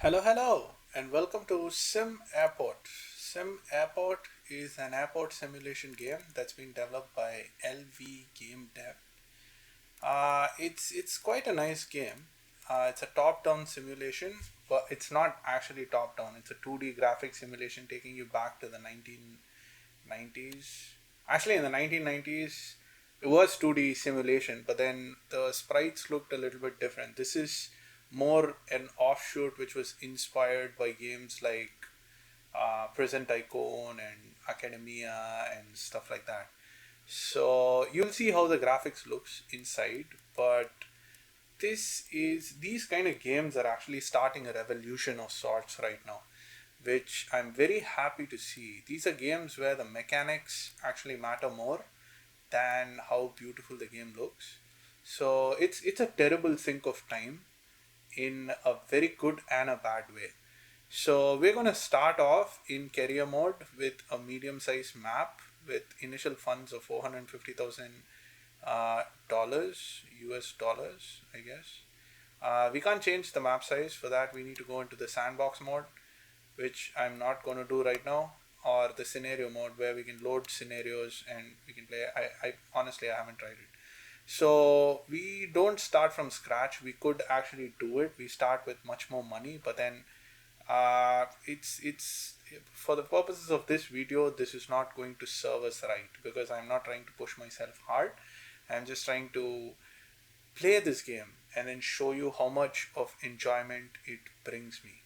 Hello, and welcome to Sim Airport. Sim Airport is an airport simulation game that's been developed by LV Game Dev. It's quite a nice game. It's a top-down simulation, but it's not actually top-down. It's a 2D graphic simulation taking you back to the 1990s. Actually, in the 1990s, it was 2D simulation, but then the sprites looked a little bit different. This is more an offshoot which was inspired by games like Prison Tycoon and Academia and stuff like that. So you'll see how the graphics looks inside, but these kind of games are actually starting a revolution of sorts right now, which I'm very happy to see. These are games where the mechanics actually matter more than how beautiful the game looks. So it's a terrible sink of time in a very good and a bad way. So we're going to start off in career mode with a medium sized map with initial funds of 450,000 dollars, US dollars, I guess. We can't change the map size. For that, we need to go into the sandbox mode, which I'm not going to do right now, or the scenario mode where we can load scenarios and we can play. I honestly I haven't tried it. So we don't start from scratch. We could actually do it. We start with much more money, but then it's for the purposes of this video. This is not going to serve us right because I'm not trying to push myself hard. I'm just trying to play this game and then show you how much of enjoyment it brings me.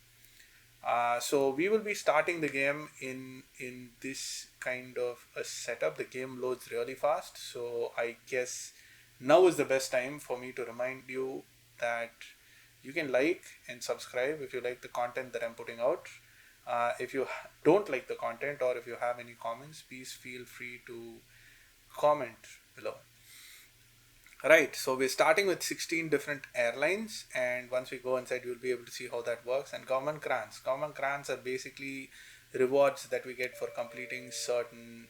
So we will be starting the game in this kind of a setup. The game loads really fast, so I guess now is the best time for me to remind you that you can like and subscribe if you like the content that I'm putting out. If you don't like the content or if you have any comments, please feel free to comment below. Right, so we're starting with 16 different airlines, and once we go inside, you'll be able to see how that works. And government grants. Government grants are basically rewards that we get for completing certain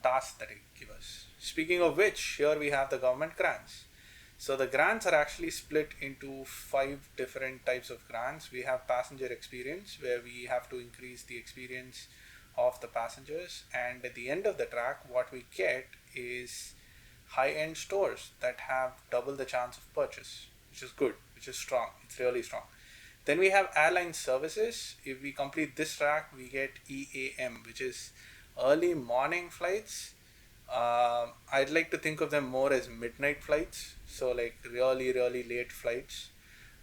tasks that they give us. Speaking of which, here we have the government grants. So the grants are actually split into five different types of grants. We have passenger experience, where we have to increase the experience of the passengers, and at the end of the track, what we get is high-end stores that have double the chance of purchase, which is good, which is strong. It's really strong. Then we have airline services. If we complete this track, we get EAM, which is early morning flights. I'd like to think of them more as midnight flights, so like really, really late flights.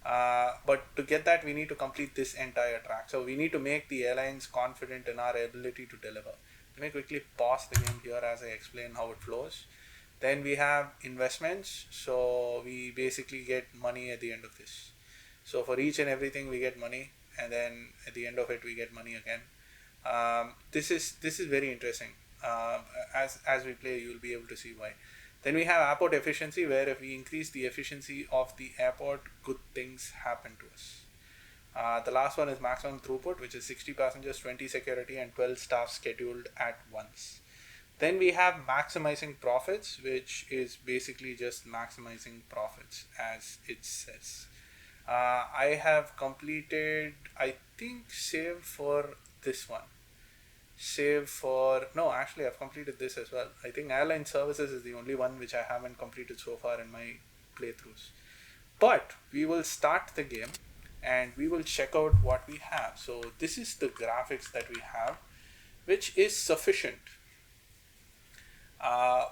But to get that, we need to complete this entire track. So we need to make the airlines confident in our ability to deliver. Let me quickly pause the game here as I explain how it flows. Then we have investments. So we basically get money at the end of this. So for each and everything we get money, and then at the end of it we get money again. This is very interesting. As we play, you'll be able to see why. Then we have airport efficiency, where if we increase the efficiency of the airport, good things happen to us. The last one is maximum throughput, which is 60 passengers, 20 security, and 12 staff scheduled at once. Then we have maximizing profits, which is basically just maximizing profits as it says. I have completed, I think, save for this one. Save for, no, actually, I've completed this as well. I think airline services is the only one which I haven't completed so far in my playthroughs. But we will start the game and we will check out what we have. So, this is the graphics that we have, which is sufficient.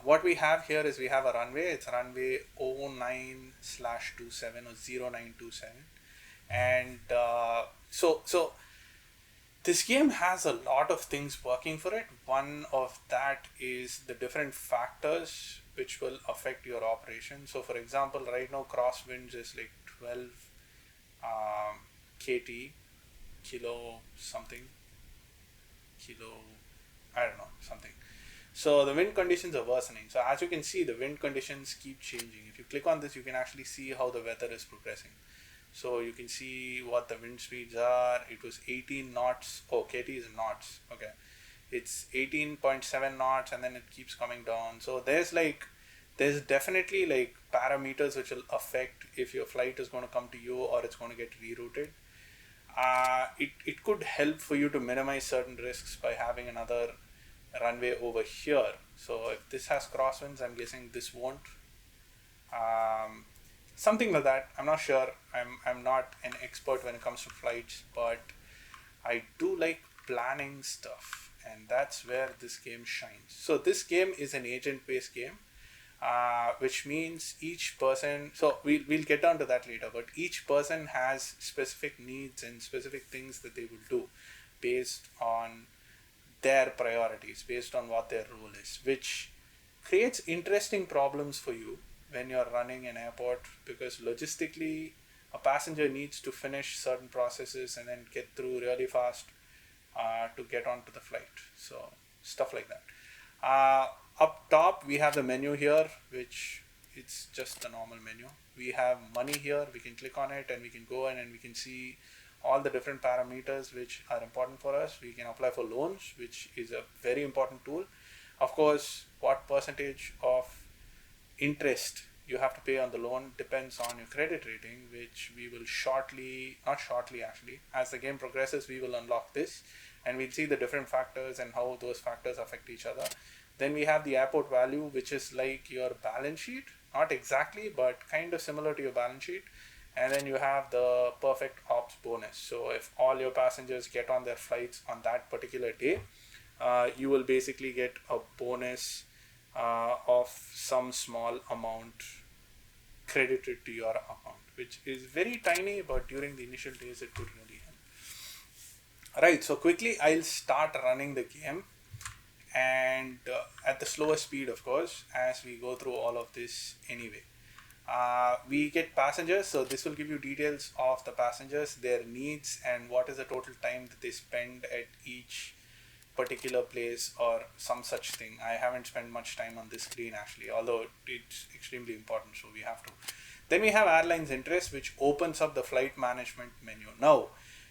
What we have here is we have a runway. It's runway 09/27 or 0927, and so this game has a lot of things working for it. One of that is the different factors which will affect your operation. So, for example, right now crosswinds is like 12 KT, kilo something, kilo, I don't know, something. So the wind conditions are worsening. So as you can see, the wind conditions keep changing. If you click on this, you can actually see how the weather is progressing. So you can see what the wind speeds are. It was 18 knots. Oh, KT is knots. Okay. It's 18.7 knots and then it keeps coming down. So there's definitely like parameters which will affect if your flight is going to come to you or it's going to get rerouted. It could help for you to minimize certain risks by having another runway over here. So if this has crosswinds, I'm guessing this won't. Um, Something like that. I'm not sure. I'm not an expert when it comes to flights, but I do like planning stuff, and that's where this game shines. So this game is an agent-based game, which means each person. So we'll get down to that later, but each person has specific needs and specific things that they will do based on their priorities, based on what their role is, which creates interesting problems for you when you're running an airport, because logistically a passenger needs to finish certain processes and then get through really fast to get onto the flight. So stuff like that. Up top we have the menu here, which it's just the normal menu. We have money here. We can click on it and we can go in and we can see all the different parameters which are important for us. We can apply for loans, which is a very important tool. Of course, what percentage of interest you have to pay on the loan depends on your credit rating, which we will shortly, not shortly actually, as the game progresses, we will unlock this and we'll see the different factors and how those factors affect each other. Then we have the airport value, which is like your balance sheet, not exactly, but kind of similar to your balance sheet. And then you have the perfect ops bonus. So if all your passengers get on their flights on that particular day, you will basically get a bonus of some small amount credited to your account, which is very tiny, but during the initial days it could really help. Right, so quickly I'll start running the game, and at the slowest speed, of course, as we go through all of this anyway. We get passengers, so this will give you details of the passengers, their needs, and what is the total time that they spend at each particular place or some such thing. I haven't spent much time on this screen actually, although it's extremely important, so we have to. Then we have airlines interest, which opens up the flight management menu. Now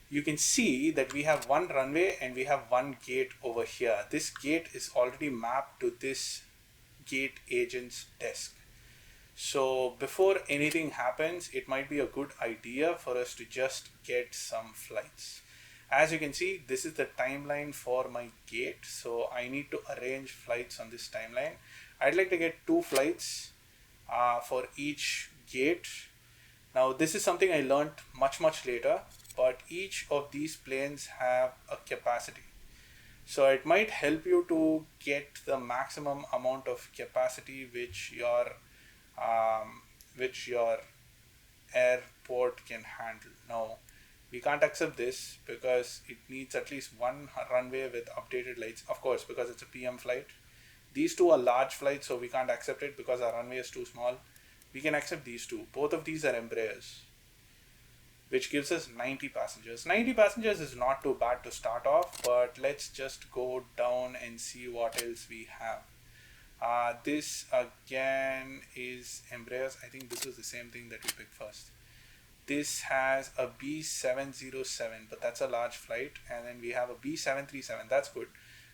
you can see that we have one runway and we have one gate over here. This gate is already mapped to this gate agent's desk. So before anything happens, it might be a good idea for us to just get some flights. As you can see, this is the timeline for my gate. So I need to arrange flights on this timeline. I'd like to get 2 flights for each gate. Now this is something I learned much later, but each of these planes have a capacity. So it might help you to get the maximum amount of capacity which your airport can handle. Now we can't accept this because it needs at least one runway with updated lights, of course, because it's a PM flight. These 2 are large flights, so we can't accept it because our runway is too small. We can accept these 2. Both of these are Embraers, which gives us 90 passengers. 90 passengers is not too bad to start off, but let's just go down and see what else we have. This again is Embraers. I think this was the same thing that we picked first. This has a B707, but that's a large flight. And then we have a B737. That's good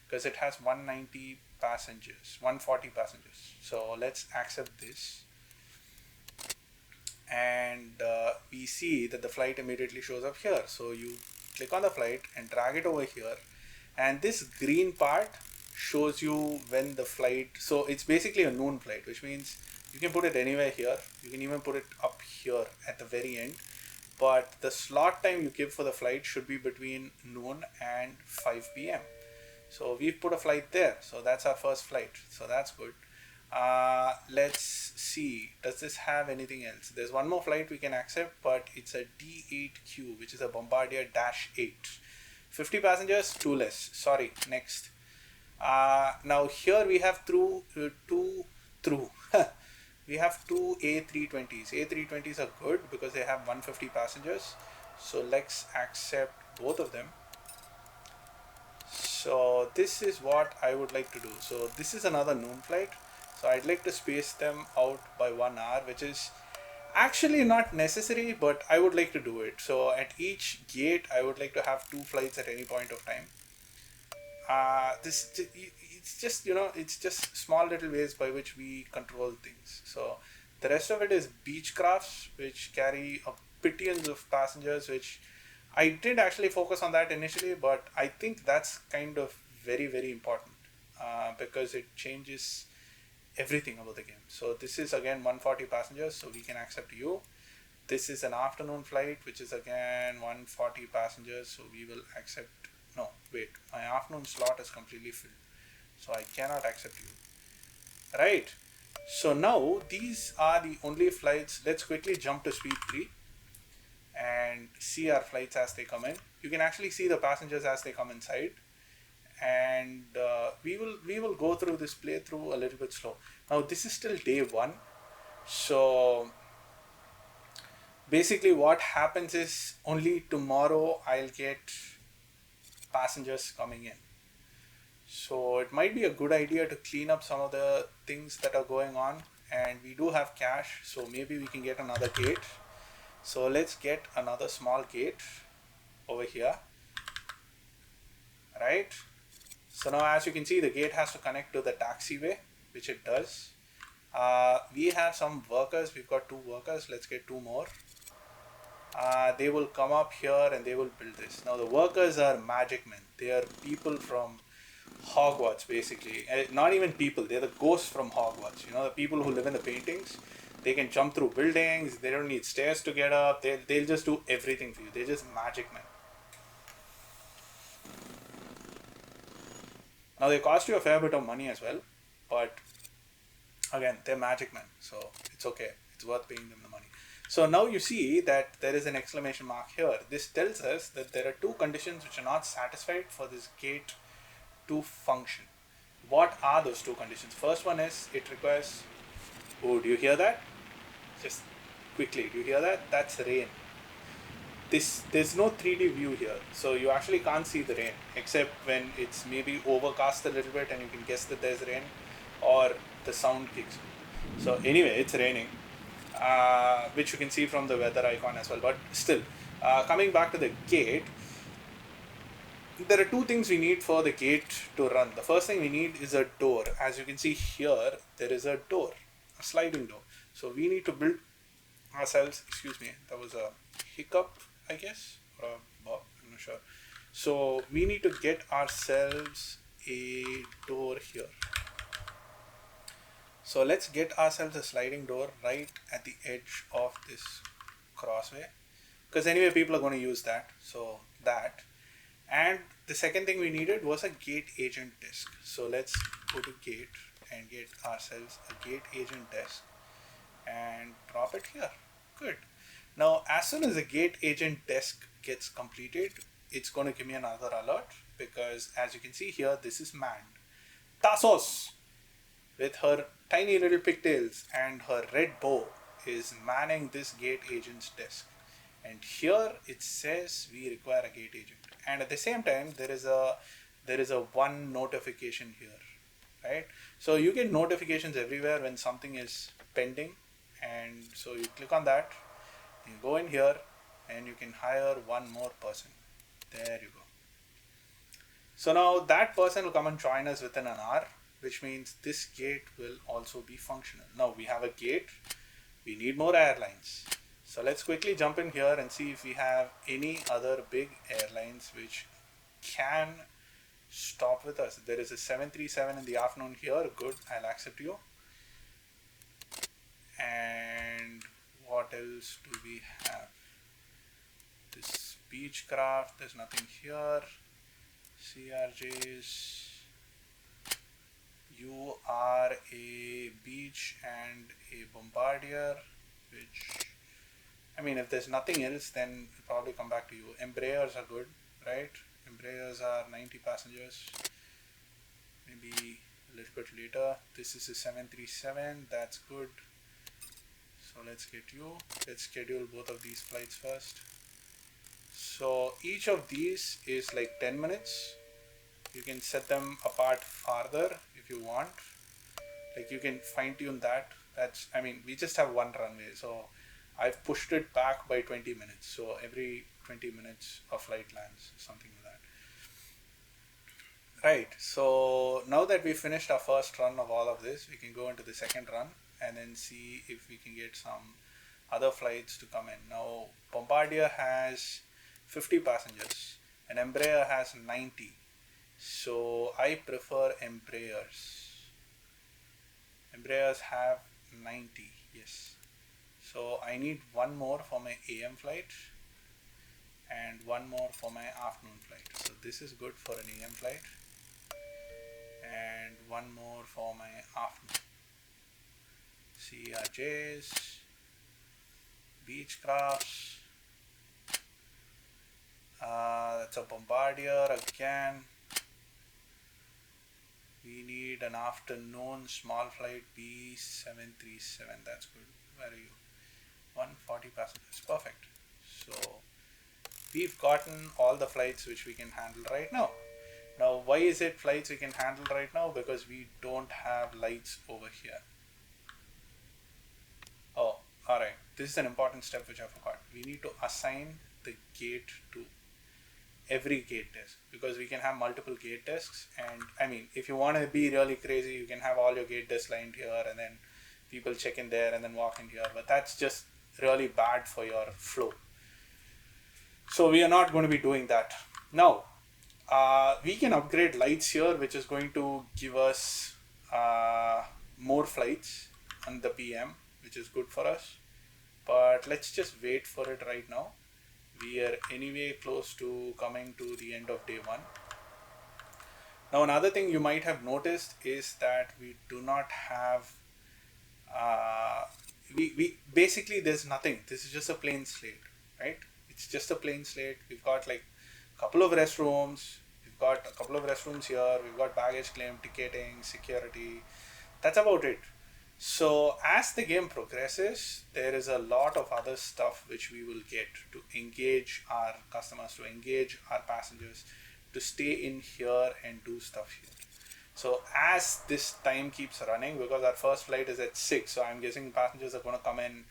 because it has 190 passengers, 140 passengers. So let's accept this. And we see that the flight immediately shows up here. So you click on the flight and drag it over here. And this green part shows you when the flight, so it's basically a noon flight, which means you can put it anywhere here. You can even put it up here at the very end, but the slot time you give for the flight should be between noon and 5 p.m. So we've put a flight there, so that's our first flight, so that's good. Let's see, does this have anything else? There's one more flight we can accept, but it's a D8Q, which is a Bombardier Dash 8. 50 passengers, 2 less. Sorry, next. Now here we have we have 2 A320s. A320s are good because they have 150 passengers. So let's accept both of them. So this is what I would like to do. So this is another noon flight. So I'd like to space them out by 1 hour, which is actually not necessary, but I would like to do it. So at each gate, I would like to have 2 flights at any point of time. It's it's just, it's just small little ways by which we control things. So the rest of it is beach crafts, which carry a billions of passengers, which I did actually focus on that initially, but I think that's kind of very, very important, because it changes everything about the game. So this is again 140 passengers, so we can accept you. This is an afternoon flight, which is again 140 passengers, so we will accept. No, wait, my afternoon slot is completely filled, so I cannot accept you. Right. So now these are the only flights. Let's quickly jump to speed 3 and see our flights as they come in. You can actually see the passengers as they come inside, and we will go through this playthrough a little bit slow. Now this is still day 1, so basically what happens is only tomorrow I'll get passengers coming in. So it might be a good idea to clean up some of the things that are going on, and we do have cash, so maybe we can get another gate. So let's get another small gate over here, right? So now as you can see, the gate has to connect to the taxiway, which it does. We have some workers. We've got 2 workers. Let's get 2 more. They will come up here and they will build this. Now the workers are magic men. They are people from Hogwarts, basically. Not even people, they're the ghosts from Hogwarts. The people who live in the paintings. They can jump through buildings. They don't need stairs to get up. They'll just do everything for you. They're just magic men. Now they cost you a fair bit of money as well, but again, they're magic men, so it's okay. It's worth paying them the money. So now you see that there is an exclamation mark here. This tells us that there are 2 conditions which are not satisfied for this gate to function. What are those 2 conditions? First one is it requires. Oh, do you hear that? Just quickly, do you hear that? That's rain. There's no 3D view here, so you actually can't see the rain except when it's maybe overcast a little bit and you can guess that there's rain, or the sound kicks in. So anyway, it's raining, which you can see from the weather icon as well. But still, coming back to the gate, there are 2 things we need for the gate to run. The first thing we need is a door. As you can see here, there is a door, a sliding door. So we need to build ourselves. Excuse me, that was a hiccup, I guess, or a bug, I'm not sure. So we need to get ourselves a door here. So let's get ourselves a sliding door right at the edge of this crossway, because anyway people are going to use that. So that, and the second thing we needed was a gate agent desk. So let's go to gate and get ourselves a gate agent desk and drop it here. Good. Now as soon as the gate agent desk gets completed, it's going to give me another alert, because as you can see here, this is manned. Tassos, with her tiny little pigtails and her red bow, is manning this gate agent's desk. And here it says we require a gate agent. And at the same time, there is a 1 notification here, right? So you get notifications everywhere when something is pending, and so you click on that, you go in here, and you can hire 1 more person. There you go. So now that person will come and join us within an hour, which means this gate will also be functional. Now we have a gate, we need more airlines. So let's quickly jump in here and see if we have any other big airlines which can stop with us. There is a 737 in the afternoon here. Good, I'll accept you. And what else do we have? This Beechcraft, there's nothing here. CRJs. You are a beach and a bombardier, which, I mean, if there's nothing else, then it'll probably come back to you. Embraers are good, right? Embraers are 90 passengers. Maybe a little bit later. This is a 737, that's good. So let's get you. Let's schedule both of these flights first. So each of these is like 10 minutes. You can set them apart farther if you want. Like you can fine tune that. That's, I mean, we just have 1 runway, so I've pushed it back by 20 minutes. So every 20 minutes a flight lands, something like Right. So now that we finished our first run of all of this, we can go into the second run and then see if we can get some other flights to come in. Now, Bombardier has 50 passengers and Embraer has 90. So I prefer Embraers. Embraers have 90, yes. So I need one more for my AM flight and one more for my afternoon flight. So this is good for an AM flight and one more for my afternoon. CRJs, Beechcrafts, that's a Bombardier again. We need an afternoon small flight B737, that's good. Where are you? 140 passengers, perfect. So we've gotten all the flights which we can handle right now. Now, why is it flights we can handle right now? Because we don't have lights over here. Oh, alright. This is an important step which I forgot. We need to assign the gate to every gate desk because we can have multiple gate desks. And I mean, if you want to be really crazy, you can have all your gate desks lined here and then people check in there and then walk in here. But that's just really bad for your flow. So we are not going to be doing that. Now, we can upgrade lights here, which is going to give us more flights on the PM, which is good for us. But let's just wait for it right now. We are anyway close to coming to the end of day one. Now, another thing you might have noticed is that we do not have we basically there's nothing. This is just a plain slate, right? It's just a plain slate. We've got like a couple of restrooms. We've got a couple of restrooms here. We've got baggage claim, ticketing, security. That's about it. So as the game progresses, there is a lot of other stuff which we will get to engage our customers, to engage our passengers, to stay in here and do stuff here. So as this time keeps running, because our first flight is at 6, so I'm guessing passengers are going to come in,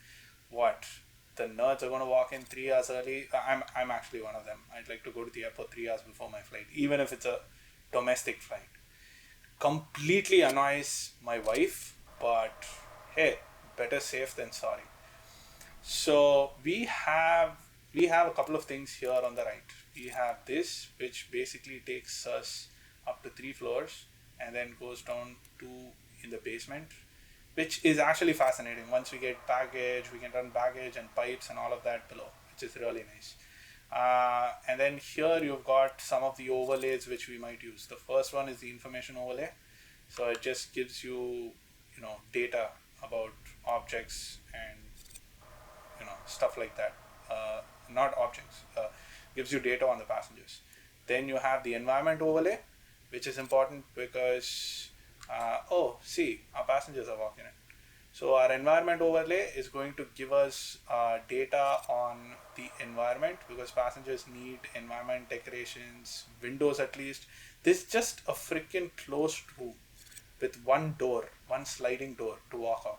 what? The nerds are going to walk in 3 hours early. I'm actually one of them. I'd like to go to the airport 3 hours before my flight, even if it's a domestic flight. Completely annoys my wife, but hey, better safe than sorry. So we have a couple of things here on the right. We have this, which basically takes us up to 3 floors and then goes down to in the basement, which is actually fascinating. Once we get baggage, we can run baggage and pipes and all of that below, which is really nice. And then here you've got some of the overlays which we might use. The first one is the information overlay. So it just gives you, data about objects and, stuff like that. Not objects, gives you data on the passengers. Then you have the environment overlay, which is important because, see, our passengers are walking in. So our environment overlay is going to give us data on the environment because passengers need environment decorations, windows at least. This is just a freaking closed room with one door, one sliding door to walk out.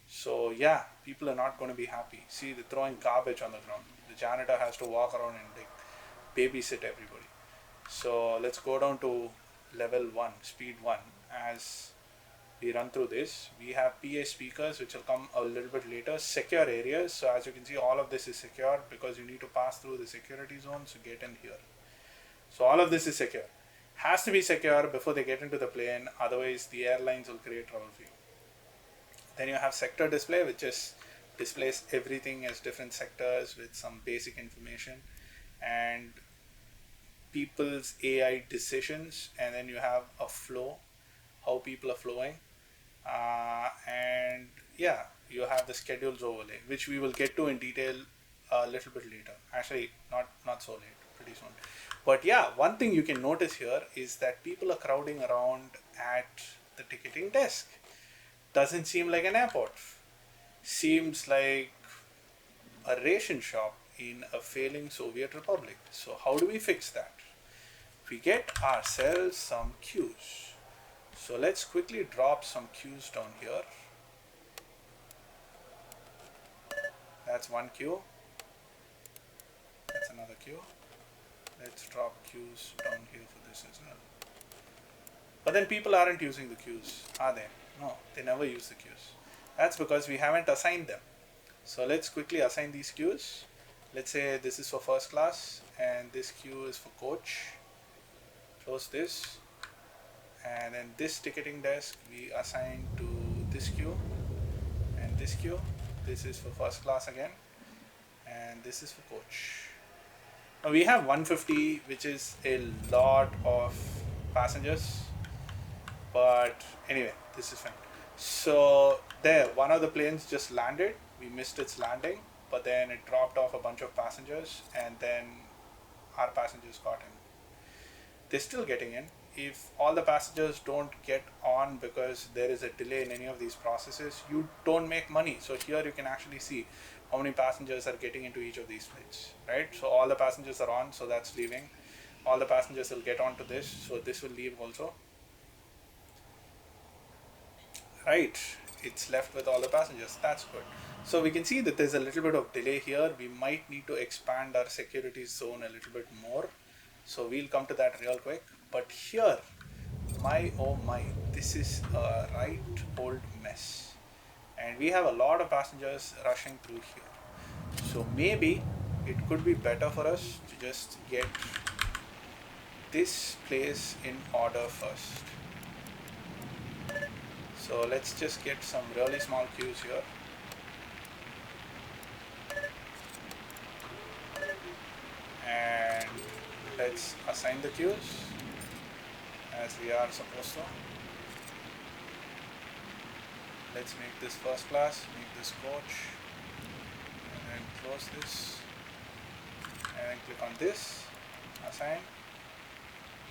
So yeah, people are not going to be happy. See, they're throwing garbage on the ground. The janitor has to walk around and like babysit everybody. So let's go down to level 1, speed 1. As we run through this, we have PA speakers which will come a little bit later. Secure areas. So as you can see, all of this is secure because you need to pass through the security zone to get in here. So all of this is secure. Has to be secure before they get into the plane, otherwise the airlines will create trouble for you. Then you have sector display, which just displays everything as different sectors with some basic information and people's AI decisions. And then you have a flow, how people are flowing. And yeah, you have the schedules overlay, which we will get to in detail a little bit later. Actually, not so late, pretty soon. But yeah, one thing you can notice here is that people are crowding around at the ticketing desk. Doesn't seem like an airport. Seems like a ration shop in a failing Soviet republic. So how do we fix that? We get ourselves some queues. So let's quickly drop some queues down here. That's one queue. That's another queue. Let's drop queues down here for this as well. But then people aren't using the queues, are they? No, they never use the queues. That's because we haven't assigned them. So let's quickly assign these queues. Let's say this is for first class and this queue is for coach. Close this, and then this ticketing desk we assign to this queue and this queue. This is for first class again, and this is for coach. Now we have 150, which is a lot of passengers, but anyway, this is fine. So there, one of the planes just landed. We missed its landing, but then it dropped off a bunch of passengers, and then our passengers got in. They're still getting in. If all the passengers don't get on because there is a delay in any of these processes, you don't make money. So here you can actually see how many passengers are getting into each of these flights, right? So all the passengers are on, so that's leaving. All the passengers will get onto this, so this will leave also. Right, it's left with all the passengers. That's good. So we can see that there's a little bit of delay here. We might need to expand our security zone a little bit more. So we'll come to that real quick. But here, my oh my, this is a right old mess. And we have a lot of passengers rushing through here. So maybe it could be better for us to just get this place in order first. So let's just get some really small queues here. And let's assign the queues as we are supposed to. Let's make this first class, make this coach, and then close this, and then click on this, assign,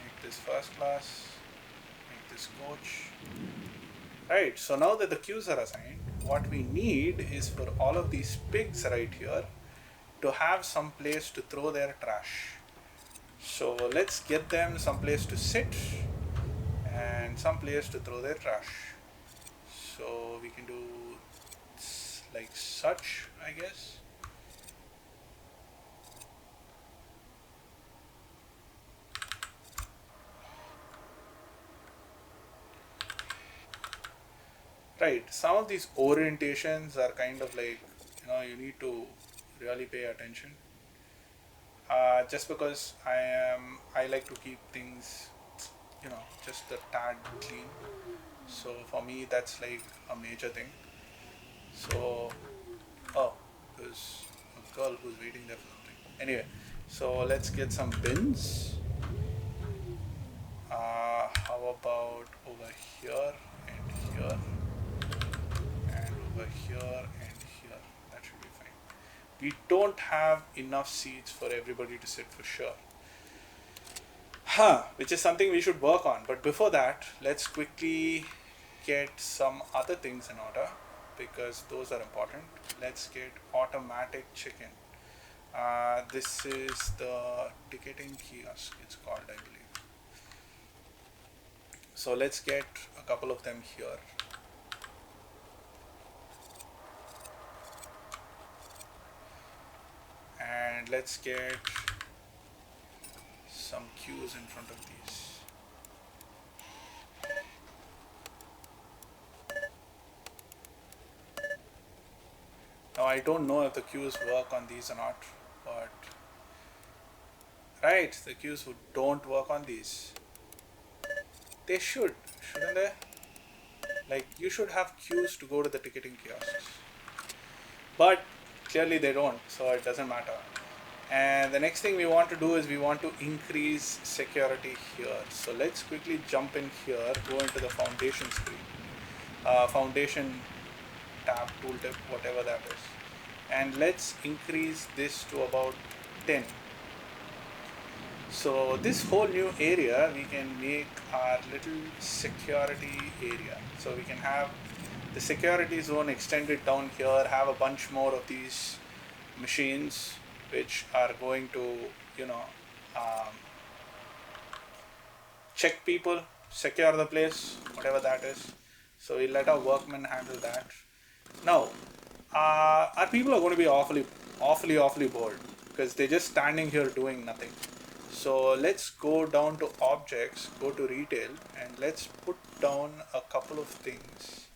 make this first class, make this coach. Right, so now that the queues are assigned, what we need is for all of these pigs right here to have some place to throw their trash. So let's get them some place to sit and some place to throw their trash. So we can do like such, I guess. Right, some of these orientations are kind of like, you need to really pay attention. Just because I like to keep things, just a tad clean. So for me, that's like a major thing. So, oh, there's a girl who's waiting there for something. Anyway, so let's get some bins. How about over here and here and over here and here? That should be fine. We don't have enough seats for everybody to sit for sure. Which is something we should work on. But before that, let's quickly get some other things in order because those are important. Let's get automatic check-in. This is the ticketing kiosk, it's called, I believe. So let's get a couple of them here. And let's get some queues in front of these. Now I don't know if the queues work on these or not, but right, the queues don't work on these. They should, shouldn't they? Like you should have queues to go to the ticketing kiosks. But clearly they don't, so it doesn't matter. And the next thing we want to do is we want to increase security here. So let's quickly jump in here, go into the foundation screen, foundation tab, tooltip, whatever that is. And let's increase this to about 10. So this whole new area, we can make our little security area. So we can have the security zone extended down here, have a bunch more of these machines which are going to, check people, secure the place, whatever that is. So we let our workmen handle that. Now, our people are going to be awfully bored because they're just standing here doing nothing. So let's go down to objects, go to retail, and let's put down a couple of things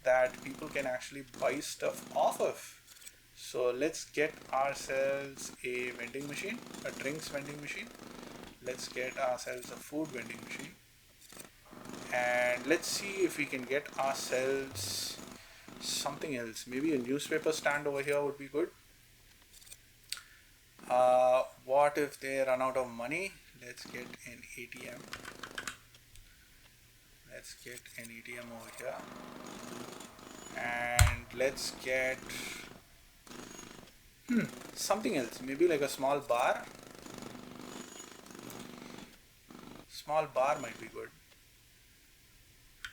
that people can actually buy stuff off of. So let's get ourselves a vending machine, a drinks vending machine. Let's get ourselves a food vending machine, and let's see if we can get ourselves something else. Maybe a newspaper stand over here would be good. What if they run out of money? Let's get an ATM. Let's get an ATM over here, and let's get something else. Maybe like a small bar. Small bar might be good.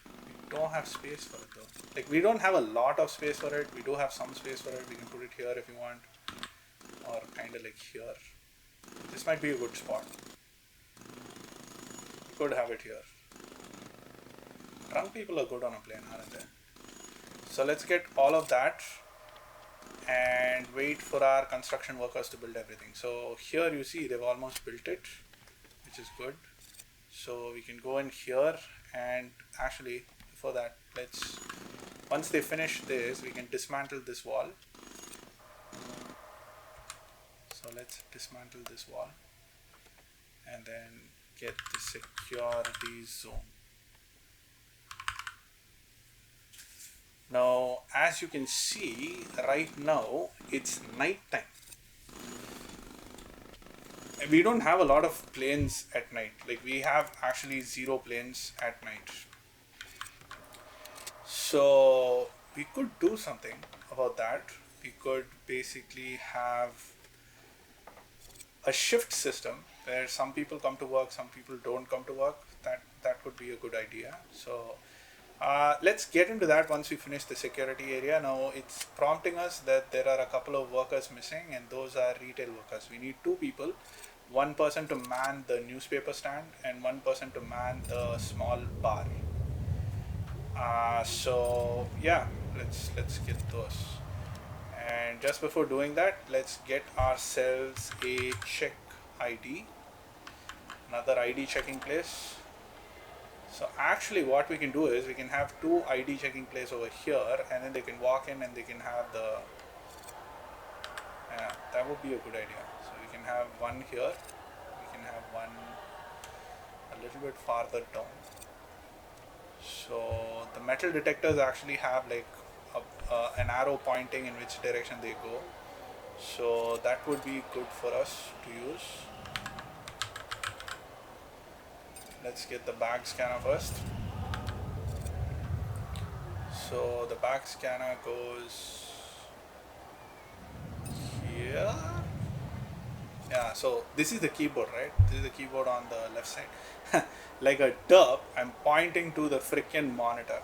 We don't have space for it though. Like, we don't have a lot of space for it. We do have some space for it. We can put it here if you want, or kind of like here. This might be a good spot. We could have it here. Drunk people are good on a plane, aren't they? So let's get all of that and wait for our construction workers to build everything. So here you see they've almost built it, which is good. So we can go in here, and actually before that, once they finish this, we can dismantle this wall. So let's dismantle this wall and then get the security zone. Now, as you can see, right now it's night time. We don't have a lot of planes at night. Like, we have actually 0 planes at night. So we could do something about that. We could basically have a shift system where some people come to work, some people don't come to work. That could be a good idea. So let's get into that once we finish the security area. Now it's prompting us that there are a couple of workers missing, and those are retail workers. We need 2 people, 1 person to man the newspaper stand and 1 person to man the small bar. So yeah, let's get those. And just before doing that, let's get ourselves a check ID, another ID checking place. So actually what we can do is we can have 2 ID checking place over here, and then they can walk in and they can have that would be a good idea. So we can have one here, we can have one a little bit farther down. So the metal detectors actually have like an arrow pointing in which direction they go. So that would be good for us to use. Let's get the bag scanner first. So the bag scanner goes here. Yeah, so this is the keyboard, right? This is the keyboard on the left side. Like a derp, I'm pointing to the freaking monitor.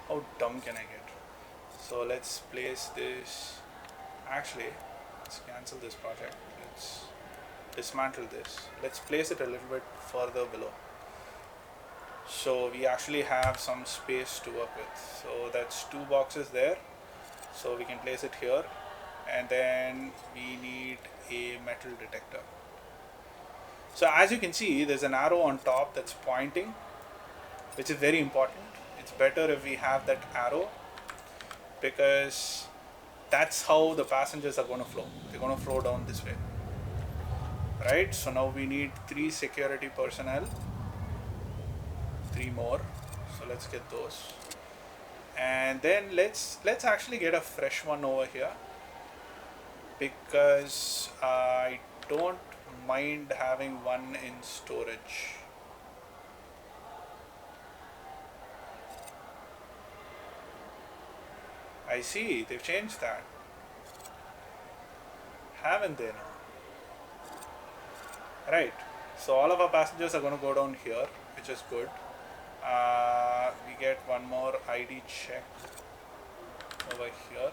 How dumb can I get? So let's place this. Actually, let's cancel this project. Let's dismantle this. Let's place it a little bit further below. So we actually have some space to work with. So that's 2 boxes there. So we can place it here. And then we need a metal detector. So as you can see, there's an arrow on top that's pointing, which is very important. It's better if we have that arrow, because that's how the passengers are going to flow. They're going to flow down this way. Right? So now we need 3 security personnel. 3 more. So let's get those. And then let's actually get a fresh one over here, because I don't mind having one in storage. I see, they've changed that, haven't they now? Right, so all of our passengers are going to go down here, which is good. We get one more ID check over here,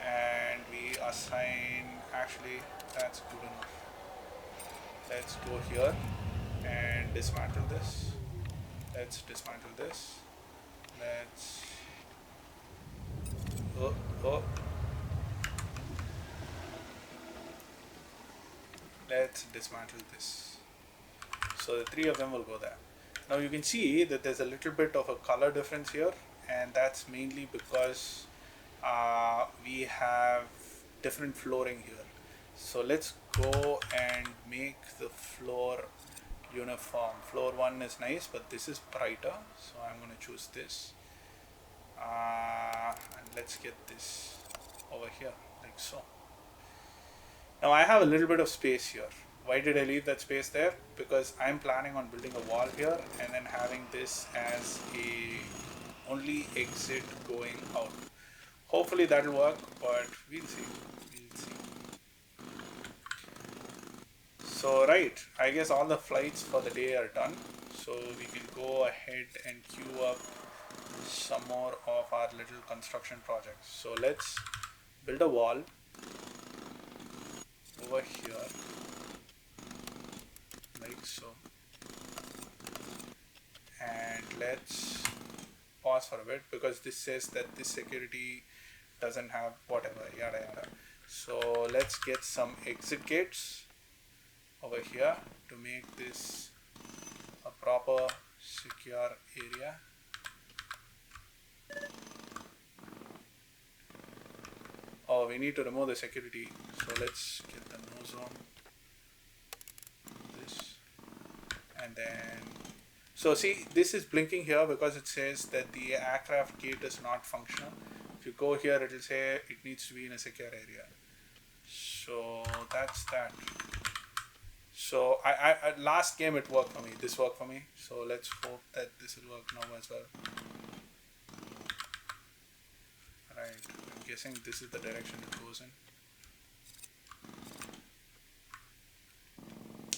and we assign, actually that's good enough. Let's go here and dismantle this. Let's dismantle this. let's dismantle this. So the three of them will go there. Now you can see that there's a little bit of a color difference here, and that's mainly because we have different flooring here. So let's go and make the floor uniform. Floor 1 is nice, but this is brighter, so I'm going to choose this. And let's get this over here like so. Now I have a little bit of space here. Why did I leave that space there? Because I'm planning on building a wall here and then having this as a only exit going out. Hopefully that'll work, but we'll see. We'll see. So right, I guess all the flights for the day are done. So we can go ahead and queue up some more of our little construction projects. So let's build a wall over here like so, and let's pause for a bit because this says that this security doesn't have whatever, yada yada. So let's get some exit gates over here to make this a proper secure area. Oh, we need to remove the security, so let's get the no zone, this, and then so see, this is blinking here because it says that the aircraft gate is not functional. If you go here, it will say it needs to be in a secure area. So that's that. So I last game it worked for me. This worked for me. So let's hope that this will work now as well. Right. I'm guessing this is the direction it goes in.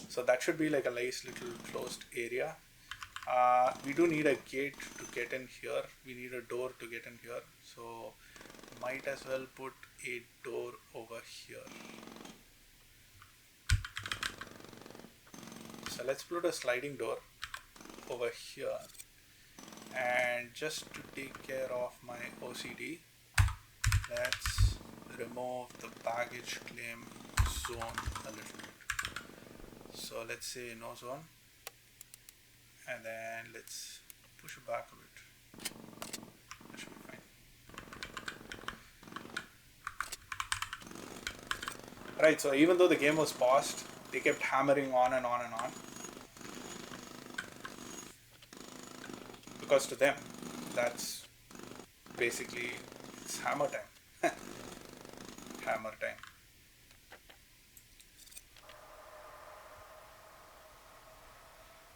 So that should be like a nice little closed area. We do need a gate to get in here. We need a door to get in here. So might as well put a door over here. So let's put a sliding door over here. And just to take care of my OCD, let's remove the baggage claim zone a little bit. So let's say no zone, and then let's push it back a bit. That should be fine. Right, so even though the game was paused, they kept hammering on and on and on. Because to them, that's basically, it's hammer time. Hammer time.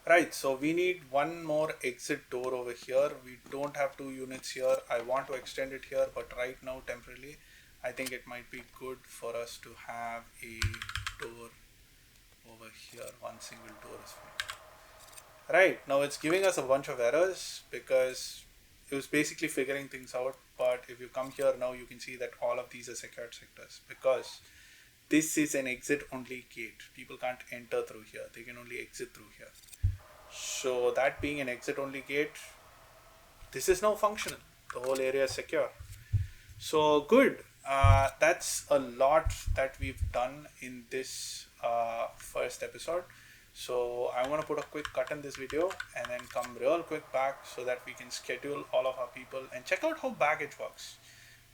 Right, so we need one more exit door over here. We don't have 2 units here. I want to extend it here, but right now temporarily I think it might be good for us to have a door over here. One single door is fine. Right, now it's giving us a bunch of errors because it was basically figuring things out. But if you come here now, you can see that all of these are secured sectors because this is an exit only gate. People can't enter through here. They can only exit through here. So that being an exit only gate, this is now functional. The whole area is secure. So good. That's a lot that we've done in this first episode. So I'm going to put a quick cut in this video and then come real quick back so that we can schedule all of our people and check out how baggage works.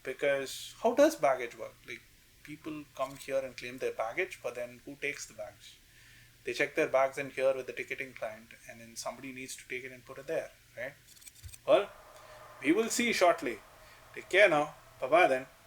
Because how does baggage work? Like, people come here and claim their baggage, but then who takes the bags? They check their bags in here with the ticketing client, and then somebody needs to take it and put it there, right? Well, we will see shortly. Take care now. Bye bye then.